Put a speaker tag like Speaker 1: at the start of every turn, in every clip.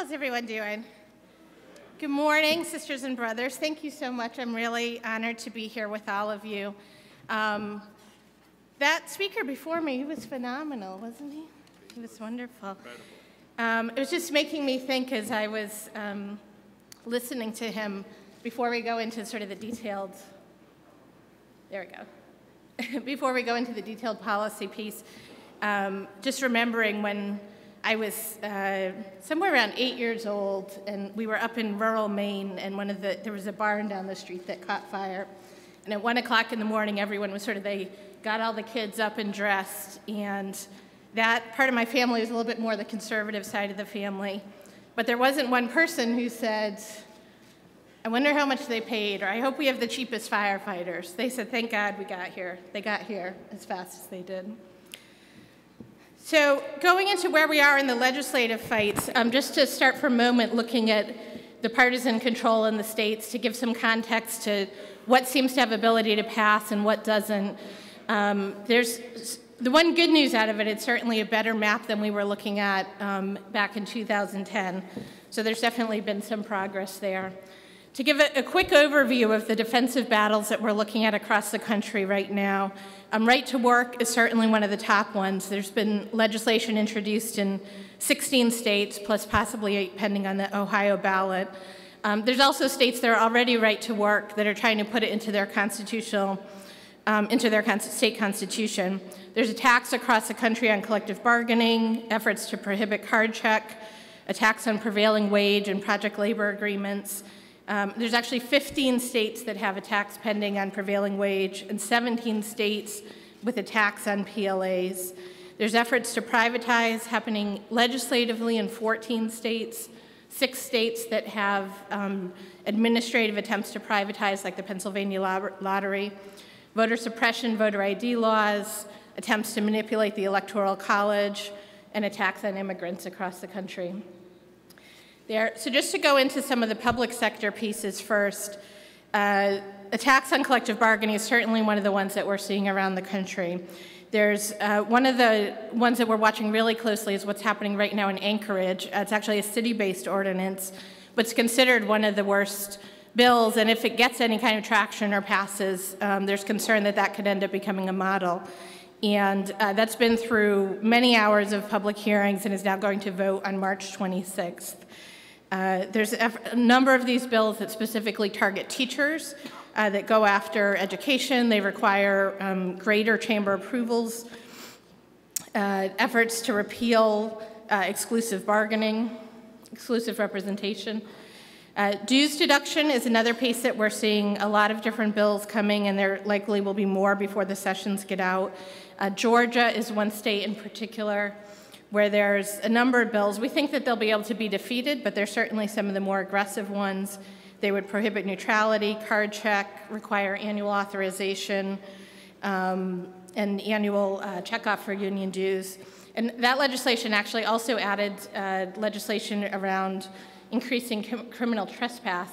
Speaker 1: How's everyone doing? Good morning, sisters and brothers. Thank you so much. I'm really honored to be here with all of you. That speaker before me, he was phenomenal, wasn't he? He was wonderful. It was just making me think as I was listening to him before we go into sort of the detailed, there we go. Before we go into the detailed policy piece, just remembering when I was somewhere around 8 years old, and we were up in rural Maine, and there was a barn down the street that caught fire. And at 1 o'clock in the morning, everyone was they got all the kids up and dressed, and that part of my family was a little bit more the conservative side of the family. But there wasn't one person who said, I wonder how much they paid, or I hope we have the cheapest firefighters. They said, thank God we got here. They got here as fast as they did. So going into where we are in the legislative fights, just to start for a moment looking at the partisan control in the states to give some context to what seems to have ability to pass and what doesn't. There's the one good news out of it, it's certainly a better map than we were looking at back in 2010. So there's definitely been some progress there. To give a quick overview of the defensive battles that we're looking at across the country right now, right to work is certainly one of the top ones. There's been legislation introduced in 16 states, plus possibly 8 pending on the Ohio ballot. There's also states that are already right to work that are trying to put it into their state constitution. There's attacks across the country on collective bargaining, efforts to prohibit card check, attacks on prevailing wage and project labor agreements. There's actually 15 states that have attacks pending on prevailing wage and 17 states with attacks on PLAs. There's efforts to privatize happening legislatively in 14 states, 6 states that have administrative attempts to privatize, like the Pennsylvania lottery, voter suppression, voter ID laws, attempts to manipulate the Electoral College, and attacks on immigrants across the country. So just to go into some of the public sector pieces first, attacks on collective bargaining is certainly one of the ones that we're seeing around the country. There's one of the ones that we're watching really closely is what's happening right now in Anchorage. It's actually a city-based ordinance, but it's considered one of the worst bills, and if it gets any kind of traction or passes, there's concern that that could end up becoming a model. And that's been through many hours of public hearings and is now going to vote on March 26th. There's a number of these bills that specifically target teachers that go after education. They require greater chamber approvals, efforts to repeal exclusive bargaining, exclusive representation. Dues deduction is another piece that we're seeing a lot of different bills coming, and there likely will be more before the sessions get out. Georgia is one state in particular where there's a number of bills. We think that they'll be able to be defeated, but there's certainly some of the more aggressive ones. They would prohibit neutrality, card check, require annual authorization, and annual checkoff for union dues. And that legislation actually also added legislation around increasing criminal trespass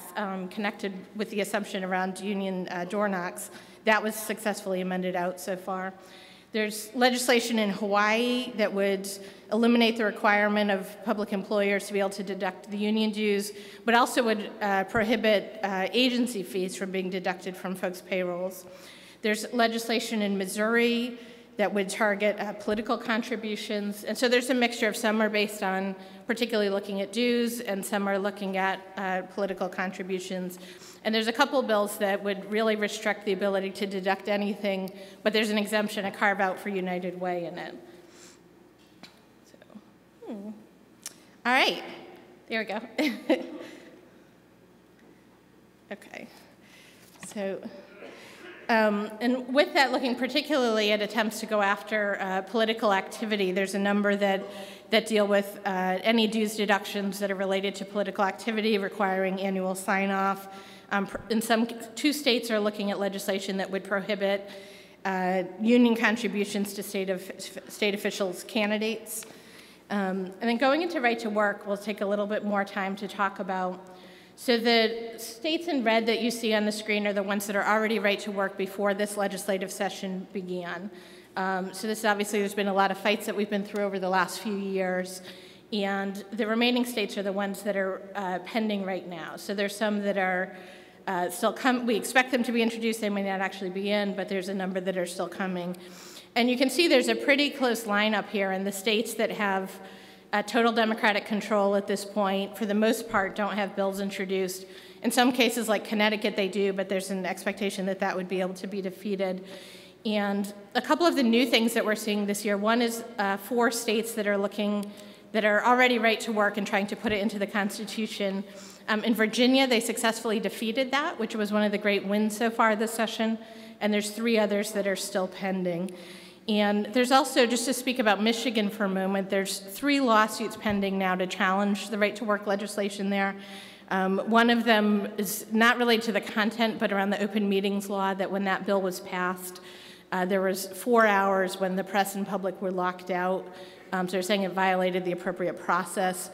Speaker 1: connected with the assumption around union door knocks. That was successfully amended out so far. There's legislation in Hawaii that would eliminate the requirement of public employers to be able to deduct the union dues, but also would prohibit agency fees from being deducted from folks' payrolls. There's legislation in Missouri that would target political contributions, and so there's a mixture of some are based on particularly looking at dues, and some are looking at political contributions. And there's a couple bills that would really restrict the ability to deduct anything, but there's an exemption, a carve-out for United Way in it. So, all right, there we go. Okay, so, and with that, looking particularly at attempts to go after political activity, there's a number that deal with any dues deductions that are related to political activity requiring annual sign-off. In two states are looking at legislation that would prohibit union contributions to state officials' candidates. And then going into right to work, we'll take a little bit more time to talk about. So the states in red that you see on the screen are the ones that are already right to work before this legislative session began. So this obviously, there's been a lot of fights that we've been through over the last few years. And the remaining states are the ones that are pending right now. So there's some that are we expect them to be introduced. They may not actually be in, but there's a number that are still coming. And you can see there's a pretty close lineup here, and the states that have total Democratic control at this point, for the most part, don't have bills introduced. In some cases, like Connecticut, they do, but there's an expectation that that would be able to be defeated. And a couple of the new things that we're seeing this year, one is 4 states that are already right to work and trying to put it into the Constitution. In Virginia, they successfully defeated that, which was one of the great wins so far this session, and there's 3 others that are still pending. And there's also, just to speak about Michigan for a moment, there's 3 lawsuits pending now to challenge the right-to-work legislation there. One of them is not related to the content, but around the open meetings law, that when that bill was passed, there was 4 hours when the press and public were locked out. So they're saying it violated the appropriate process.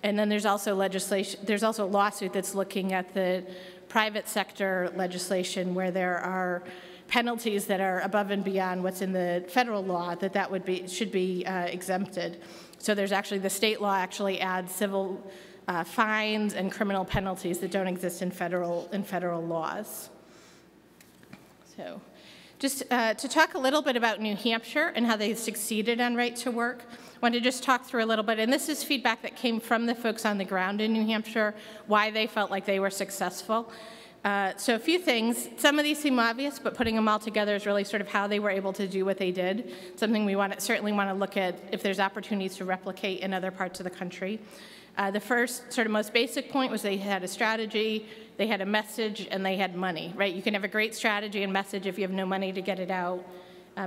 Speaker 1: And then there's also a lawsuit that's looking at the private sector legislation where there are penalties that are above and beyond what's in the federal law should be exempted. So there's actually, the state law actually adds civil fines and criminal penalties that don't exist in federal laws. So just to talk a little bit about New Hampshire and how they succeeded on right to work, I want to just talk through a little bit, and this is feedback that came from the folks on the ground in New Hampshire, why they felt like they were successful. So a few things. Some of these seem obvious, but putting them all together is really sort of how they were able to do what they did. Something we certainly want to look at if there's opportunities to replicate in other parts of the country. The first sort of most basic point was they had a strategy, they had a message, and they had money, right? You can have a great strategy and message if you have no money to get it out.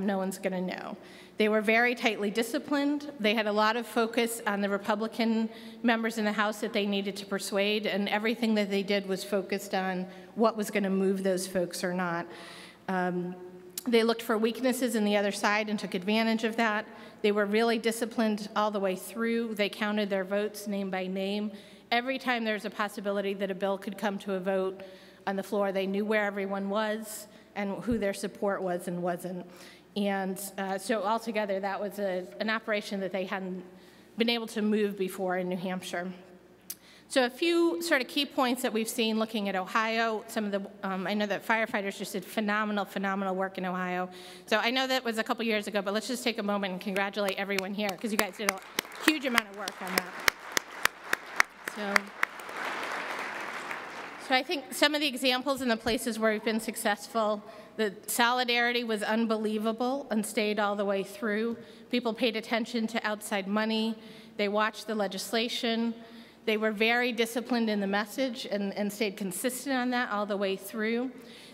Speaker 1: No one's going to know. They were very tightly disciplined. They had a lot of focus on the Republican members in the House that they needed to persuade, and everything that they did was focused on what was going to move those folks or not. They looked for weaknesses in the other side and took advantage of that. They were really disciplined all the way through. They counted their votes name by name. Every time there was a possibility that a bill could come to a vote on the floor, they knew where everyone was and who their support was and wasn't. And so altogether, that was an operation that they hadn't been able to move before in New Hampshire. So a few sort of key points that we've seen looking at Ohio. Some of the, I know that firefighters just did phenomenal work in Ohio. So I know that was a couple years ago, but let's just take a moment and congratulate everyone here, because you guys did a huge amount of work on that. So I think some of the examples in the places where we've been successful, the solidarity was unbelievable and stayed all the way through. People paid attention to outside money. They watched the legislation. They were very disciplined in the message and stayed consistent on that all the way through.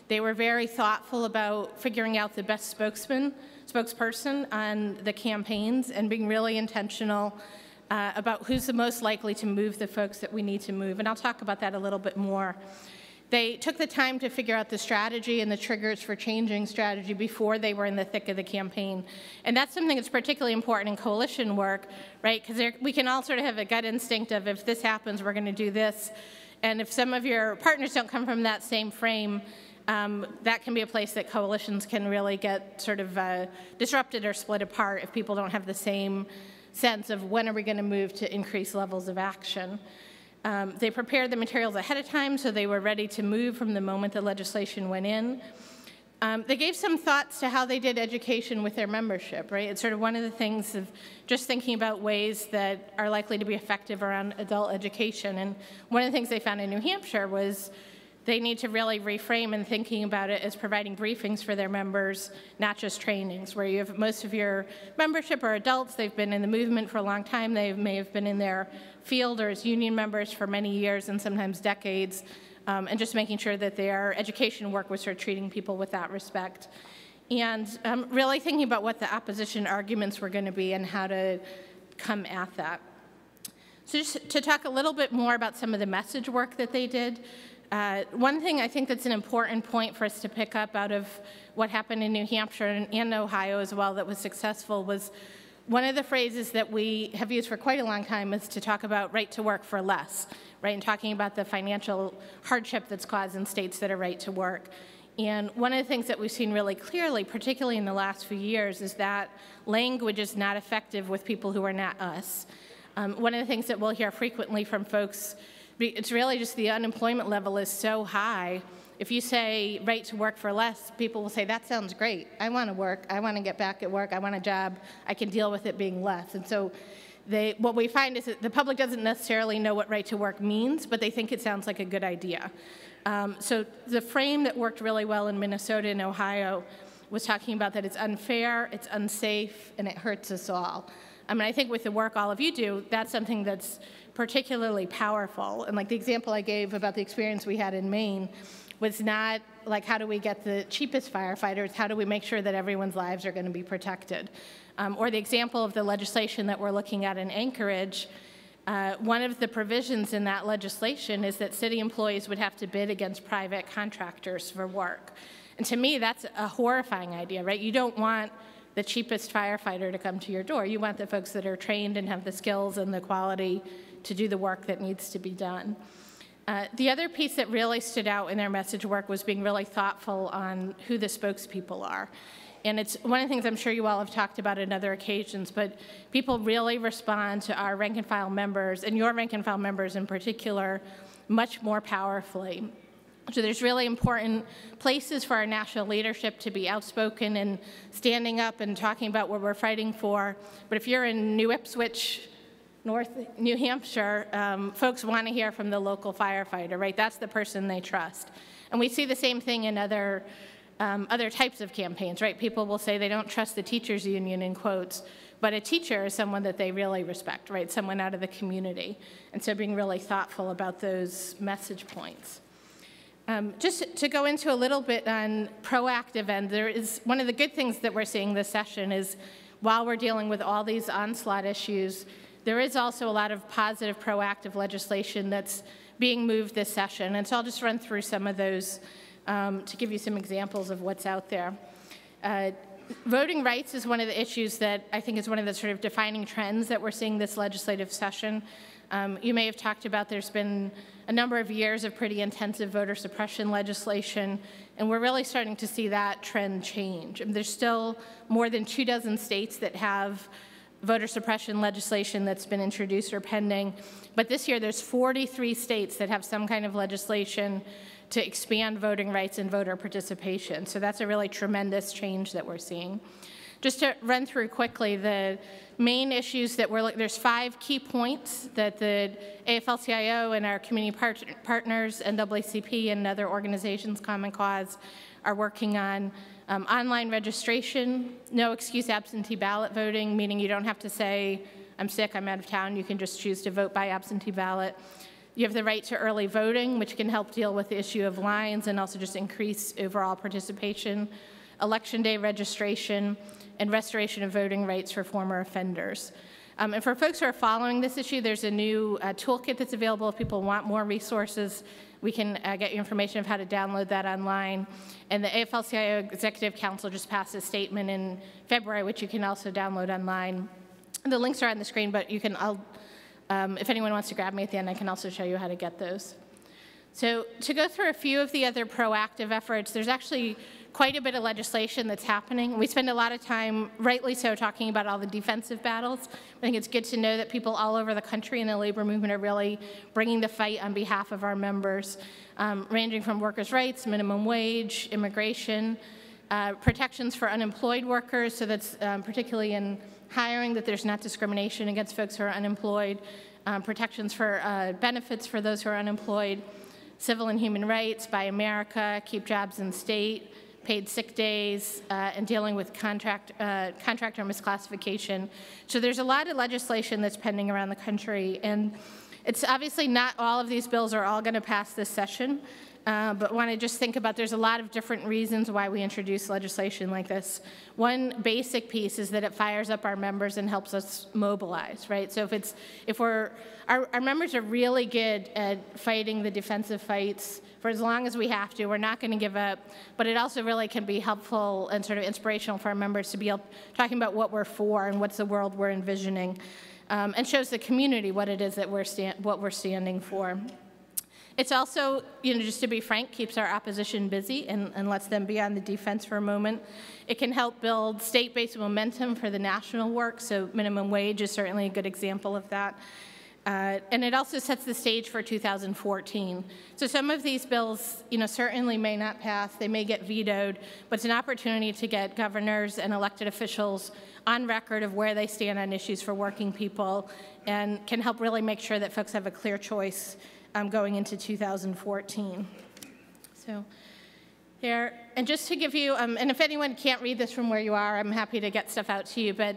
Speaker 1: They were very thoughtful about figuring out the best spokesperson on the campaigns and being really intentional about who's the most likely to move the folks that we need to move. And I'll talk about that a little bit more. They took the time to figure out the strategy and the triggers for changing strategy before they were in the thick of the campaign. And that's something that's particularly important in coalition work, right? Because we can all sort of have a gut instinct of, if this happens, we're going to do this. And if some of your partners don't come from that same frame, that can be a place that coalitions can really get sort of disrupted or split apart if people don't have the same sense of when are we going to move to increase levels of action. They prepared the materials ahead of time, so they were ready to move from the moment the legislation went in. They gave some thoughts to how they did education with their membership, right? It's sort of one of the things of just thinking about ways that are likely to be effective around adult education. And one of the things they found in New Hampshire was they need to really reframe and thinking about it as providing briefings for their members, not just trainings, where you have most of your membership are adults. They've been in the movement for a long time. They may have been in their field or as union members for many years and sometimes decades, and just making sure that their education work was sort of treating people with that respect. And really thinking about what the opposition arguments were going to be and how to come at that. So just to talk a little bit more about some of the message work that they did, one thing I think that's an important point for us to pick up out of what happened in New Hampshire and Ohio as well that was successful was one of the phrases that we have used for quite a long time is to talk about right to work for less, right, and talking about the financial hardship that's caused in states that are right to work. And one of the things that we've seen really clearly, particularly in the last few years, is that language is not effective with people who are not us. One of the things that we'll hear frequently from folks, it's really just the unemployment level is so high. If you say right to work for less, people will say, that sounds great. I want to work. I want to get back at work. I want a job. I can deal with it being less. And so what we find is that the public doesn't necessarily know what right to work means, but they think it sounds like a good idea. So the frame that worked really well in Minnesota and Ohio was talking about that it's unfair, it's unsafe, and it hurts us all. I mean, I think with the work all of you do, that's something that's particularly powerful. And like the example I gave about the experience we had in Maine was not like, how do we get the cheapest firefighters? How do we make sure that everyone's lives are going to be protected? Or the example of the legislation that we're looking at in Anchorage, one of the provisions in that legislation is that city employees would have to bid against private contractors for work. And to me, that's a horrifying idea, right? You don't want the cheapest firefighter to come to your door. You want the folks that are trained and have the skills and the quality to do the work that needs to be done. The other piece that really stood out in their message work was being really thoughtful on who the spokespeople are. And it's one of the things I'm sure you all have talked about on other occasions, but people really respond to our rank and file members, and your rank and file members in particular, much more powerfully. So there's really important places for our national leadership to be outspoken and standing up and talking about what we're fighting for. But if you're in New Ipswich, North New Hampshire, folks want to hear from the local firefighter, right? That's the person they trust. And we see the same thing in other types of campaigns, right? People will say they don't trust the teachers union in quotes, but a teacher is someone that they really respect, right? Someone out of the community. And so being really thoughtful about those message points. Just to go into a little bit on proactive end, there is one of the good things that we're seeing this session is while we're dealing with all these onslaught issues, there is also a lot of positive proactive legislation that's being moved this session. And so I'll just run through some of those to give you some examples of what's out there. Voting rights is one of the issues that I think is one of the sort of defining trends that we're seeing this legislative session. You may have talked about there's been a number of years of pretty intensive voter suppression legislation, and we're really starting to see that trend change. And there's still more than 24 states that have voter suppression legislation that's been introduced or pending, but this year there's 43 states that have some kind of legislation to expand voting rights and voter participation. So that's a really tremendous change that we're seeing. Just to run through quickly, the main issues that there's 5 key points that the AFL-CIO and our community partners, NAACP and other organizations, Common Cause, are working on. Online registration, no excuse absentee ballot voting, meaning you don't have to say, I'm sick, I'm out of town, you can just choose to vote by absentee ballot. You have the right to early voting, which can help deal with the issue of lines and also just increase overall participation. Election day registration, and restoration of voting rights for former offenders. And for folks who are following this issue, there's a new toolkit that's available. If people want more resources, we can get you information of how to download that online. And the AFL-CIO Executive Council just passed a statement in February, which you can also download online. The links are on the screen, but you can, if anyone wants to grab me at the end, I can also show you how to get those. So to go through a few of the other proactive efforts, there's actually quite a bit of legislation that's happening. We spend a lot of time, rightly so, talking about all the defensive battles. I think it's good to know that people all over the country in the labor movement are really bringing the fight on behalf of our members, ranging from workers' rights, minimum wage, immigration, protections for unemployed workers, so that's particularly in hiring, that there's not discrimination against folks who are unemployed, protections for benefits for those who are unemployed, civil and human rights, Buy America, keep jobs in state, paid sick days, and dealing with contractor misclassification. So there's a lot of legislation that's pending around the country, and it's obviously not all of these bills are all going to pass this session, but want to just think about there's a lot of different reasons why we introduce legislation like this. One basic piece is that it fires up our members and helps us mobilize, right? So if our members are really good at fighting the defensive fights for as long as we have to. We're not going to give up, but it also really can be helpful and sort of inspirational for our members to be talking about what we're for and what's the world we're envisioning, and shows the community what it is that we're standing for. It's also, just to be frank, keeps our opposition busy and lets them be on the defense for a moment. It can help build state-based momentum for the national work, so minimum wage is certainly a good example of that. And it also sets the stage for 2014. So some of these bills, certainly may not pass. They may get vetoed, but it's an opportunity to get governors and elected officials on record of where they stand on issues for working people, and can help really make sure that folks have a clear choice going into 2014. So there, and just to give you, and if anyone can't read this from where you are, I'm happy to get stuff out to you, but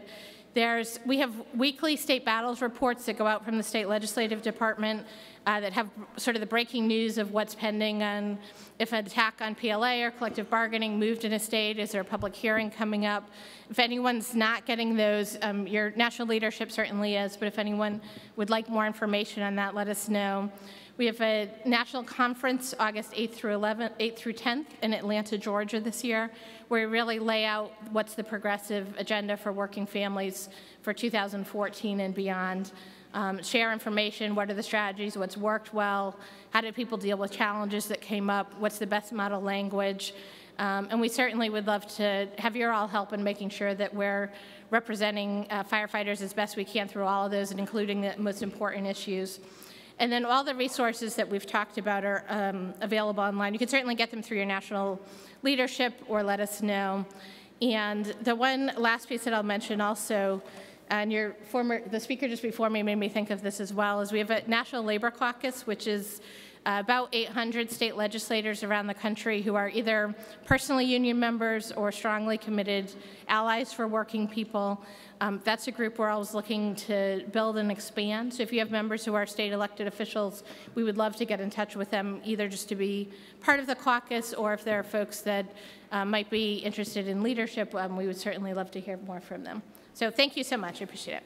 Speaker 1: we have weekly state battles reports that go out from the state legislative department that have sort of the breaking news of what's pending on if an attack on PLA or collective bargaining moved in a state, is there a public hearing coming up? If anyone's not getting those, your national leadership certainly is, but if anyone would like more information on that, let us know. We have a national conference August 8th through 10th in Atlanta, Georgia this year, where we really lay out what's the progressive agenda for working families for 2014 and beyond. Share information, what are the strategies, what's worked well, how did people deal with challenges that came up, what's the best model language, and we certainly would love to have your all help in making sure that we're representing firefighters as best we can through all of those and including the most important issues. And then all the resources that we've talked about are available online. You can certainly get them through your national leadership or let us know. And the one last piece that I'll mention also, and the speaker just before me made me think of this as well, is we have a National Labor Caucus, which is about 800 state legislators around the country who are either personally union members or strongly committed allies for working people. That's a group we're always looking to build and expand. So if you have members who are state elected officials, we would love to get in touch with them, either just to be part of the caucus, or if there are folks that might be interested in leadership, we would certainly love to hear more from them. So thank you so much. I appreciate it.